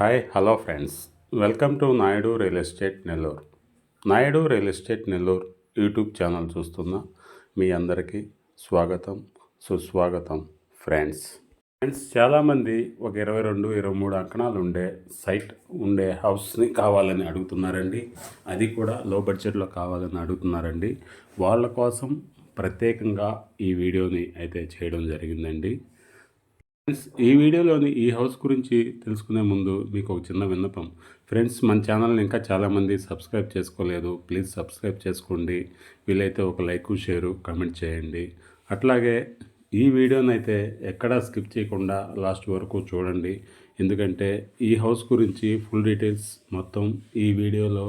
Hi hello friends, welcome to Naidu real estate Nellore. Naidu real estate Nellore YouTube channel చూస్తున్న మీ అందరికీ స్వాగతం, సుస్వాగతం. ఫ్రెండ్స్ చాలామంది ఒక 22-23 అంకణాలు ఉండే సైట్ ఉండే హౌస్ని కావాలని అడుగుతున్నారండి. అది కూడా లో బడ్జెట్లో కావాలని అడుగుతున్నారండి. వాళ్ళ కోసం ప్రత్యేకంగా ఈ వీడియోని అయితే చేయడం జరిగిందండి. ఫ్రెండ్స్, ఈ వీడియోలోని ఈ హౌస్ గురించి తెలుసుకునే ముందు మీకు ఒక చిన్న విన్నపం. ఫ్రెండ్స్, మన ఛానల్ని ఇంకా చాలామంది సబ్స్క్రైబ్ చేసుకోలేదు. ప్లీజ్ సబ్స్క్రైబ్ చేసుకోండి. వీలైతే ఒక లైక్, షేరు, కామెంట్ చేయండి. అట్లాగే ఈ వీడియోని అయితే ఎక్కడా స్కిప్ చేయకుండా లాస్ట్ వరకు చూడండి. ఎందుకంటే ఈ హౌస్ గురించి ఫుల్ డీటెయిల్స్ మొత్తం ఈ వీడియోలో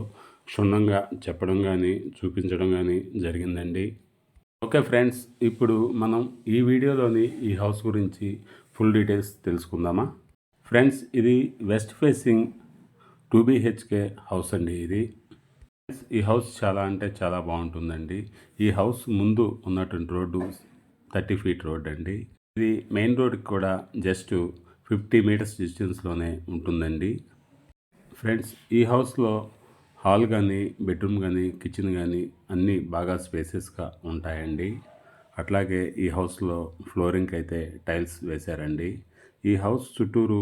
క్షుణ్ణంగా చెప్పడం కానీ చూపించడం కానీ జరిగిందండి. ఓకే ఫ్రెండ్స్, ఇప్పుడు మనం ఈ వీడియోలోని ఈ హౌస్ గురించి ఫుల్ డీటెయిల్స్ తెలుసుకుందామా? ఫ్రెండ్స్, ఇది వెస్ట్ ఫేసింగ్ 2 BHK హౌస్ అండి. ఈ హౌస్ చాలా అంటే చాలా బాగుంటుందండి. ఈ హౌస్ ముందు ఉన్నటువంటి రోడ్డు 30 ఫీట్ రోడ్ అండి. ఇది మెయిన్ రోడ్కి కూడా జస్ట్ 50 మీటర్స్ డిస్టెన్స్లోనే ఉంటుందండి. ఫ్రెండ్స్, ఈ హౌస్లో హాల్ కానీ, బెడ్రూమ్ కానీ, కిచెన్ కానీ అన్నీ బాగా స్పేసెస్గా ఉంటాయండి. అట్లాగే ఈ హౌస్లో ఫ్లోరింగ్కి అయితే టైల్స్ వేశారండి. ఈ హౌస్ చుట్టూరు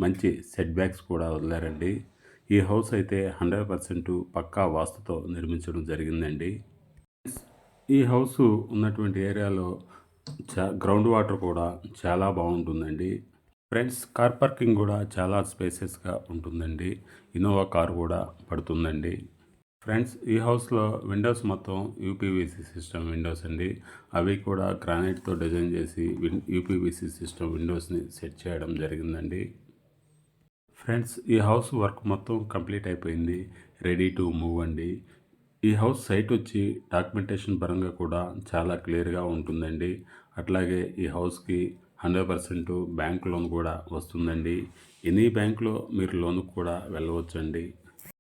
మంచి సెట్ బ్యాక్స్ కూడా వదిలారండి. ఈ హౌస్ అయితే 100% పక్కా వాస్తుతో నిర్మించడం జరిగిందండి. ఈ హౌస్ ఉన్నటువంటి ఏరియాలో గ్రౌండ్ వాటర్ కూడా చాలా బాగుంటుందండి. ఫ్రెండ్స్, కార్ పార్కింగ్ కూడా చాలా స్పేసెస్గా ఉంటుందండి. ఇన్నోవా కార్ కూడా పడుతుందండి. ఫ్రెండ్స్, ఈ హౌస్లో విండోస్ మొత్తం యూపీవీసీ సిస్టమ్ విండోస్ అండి. అవి కూడా గ్రానైట్తో డిజైన్ చేసి యూపీవీసీ సిస్టమ్ విండోస్ని సెట్ చేయడం జరిగిందండి. ఫ్రెండ్స్, ఈ హౌస్ వర్క్ మొత్తం కంప్లీట్ అయిపోయింది, రెడీ టు మూవ్ అండి. ఈ హౌస్ సైట్ వచ్చి డాక్యుమెంటేషన్ పరంగా కూడా చాలా క్లియర్గా ఉంటుందండి. అట్లాగే ఈ హౌస్కి 100% బ్యాంక్ లోన్ కూడా వస్తుందండి. ఎనీ బ్యాంక్లో మీరు లోన్ కూడా వెళ్ళవచ్చండి.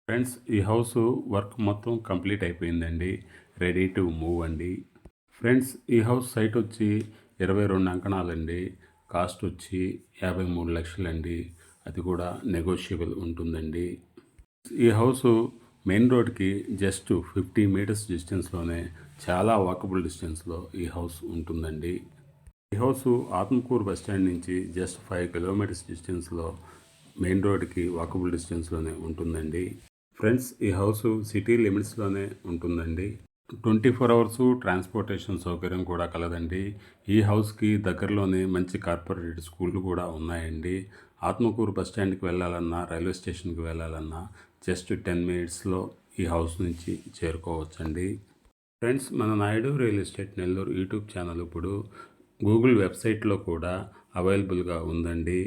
ఫ్రెండ్స్, ఈ హౌస్ వర్క్ మొత్తం కంప్లీట్ అయిపోయిందండి, రెడీ టు మూవ్ అండి. ఫ్రెండ్స్, ఈ హౌస్ సైట్ వచ్చి 22 అంకణాలండి. కాస్ట్ వచ్చి 53 లక్షలండి. అది కూడా నెగోషియబుల్ ఉంటుందండి. ఈ హౌస్ మెయిన్ రోడ్కి జస్ట్ 50 మీటర్స్ డిస్టెన్స్లోనే, చాలా వాకబుల్ డిస్టెన్స్లో ఈ హౌస్ ఉంటుందండి. ఈ హౌస్ ఆత్మకూరు బస్ స్టాండ్ నుంచి జస్ట్ 5 కిలోమీటర్స్ డిస్టెన్స్లో మెయిన్ రోడ్కి వాకబుల్ డిస్టెన్స్లోనే ఉంటుందండి. ఫ్రెండ్స్, ఈ హౌస్ సిటీ లిమిట్స్లోనే ఉంటుందండి. 24 అవర్స్ ట్రాన్స్పోర్టేషన్ సౌకర్యం కూడా కలదండి. ఈ హౌస్కి దగ్గరలోనే మంచి కార్పొరేట్ స్కూళ్ళు కూడా ఉన్నాయండి. ఆత్మకూరు బస్ స్టాండ్కి వెళ్ళాలన్నా, రైల్వే స్టేషన్కి వెళ్ళాలన్నా జస్ట్ 10 మినిట్స్లో ఈ హౌస్ నుంచి చేరుకోవచ్చండి. ఫ్రెండ్స్, మన Naidu real estate Nellore YouTube channel ఇప్పుడు గూగుల్ వెబ్సైట్లో కూడా అవైలబుల్గా ఉందండి.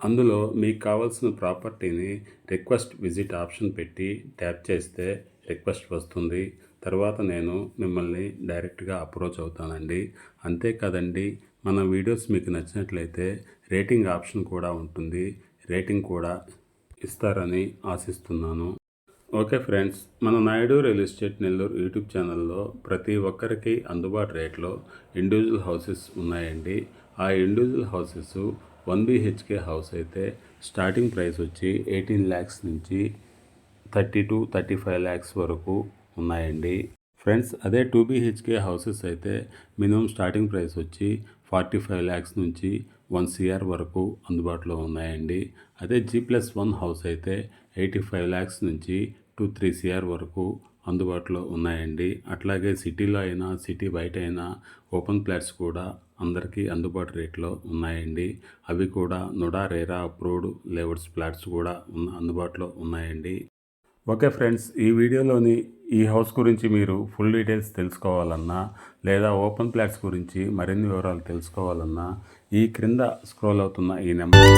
అందులో మీకు కావాల్సిన ప్రాపర్టీని రిక్వెస్ట్ విజిట్ ఆప్షన్ పెట్టి ట్యాప్ చేస్తే రిక్వెస్ట్ వస్తుంది. తర్వాత నేను మిమ్మల్ని డైరెక్ట్గా అప్రోచ్ అవుతానండి. అంతేకాదండి, మన వీడియోస్ మీకు నచ్చినట్లయితే రేటింగ్ ఆప్షన్ కూడా ఉంటుంది. రేటింగ్ కూడా ఇస్తారని ఆశిస్తున్నాను. ఓకే ఫ్రెండ్స్, మన Naidu real estate Nellore YouTube ఛానల్లో ప్రతి ఒక్కరికి అందుబాటు రేట్లో ఇండివిజువల్ హౌసెస్ ఉన్నాయండి. ఆ ఇండివిజువల్ హౌసెస్ 1 BHK హౌస్ అయితే స్టార్టింగ్ ప్రైస్ వచ్చి 18 lakhs నుంచి 30-35 lakhs వరకు ఉన్నాయండి. ఫ్రెండ్స్, అదే 2 BHK హౌసెస్ అయితే మినిమం స్టార్టింగ్ ప్రైస్ వచ్చి 45 lakhs నుంచి 1 crore వరకు అందుబాటులో ఉన్నాయండి. అదే G+1 హౌస్ అయితే 85 lakhs నుంచి 2-3 crore వరకు అందుబాటులో ఉన్నాయండి. అట్లాగే సిటీలో అయినా, సిటీ బయట అయినా ఓపెన్ ప్లాట్స్ కూడా అందరికీ అందుబాటు రేట్లో ఉన్నాయండి. అవి కూడా NUDA RERA approved layouts plots కూడా అందుబాటులో ఉన్నాయండి. ఓకే ఫ్రెండ్స్, ఈ వీడియోలోని ఈ హౌస్ గురించి మీరు ఫుల్ డీటెయిల్స్ తెలుసుకోవాలన్నా, లేదా ఓపెన్ ప్లాట్స్ గురించి మరిన్ని వివరాలు తెలుసుకోవాలన్నా ఈ క్రింద స్క్రోల్ అవుతున్న ఈ నెంబర్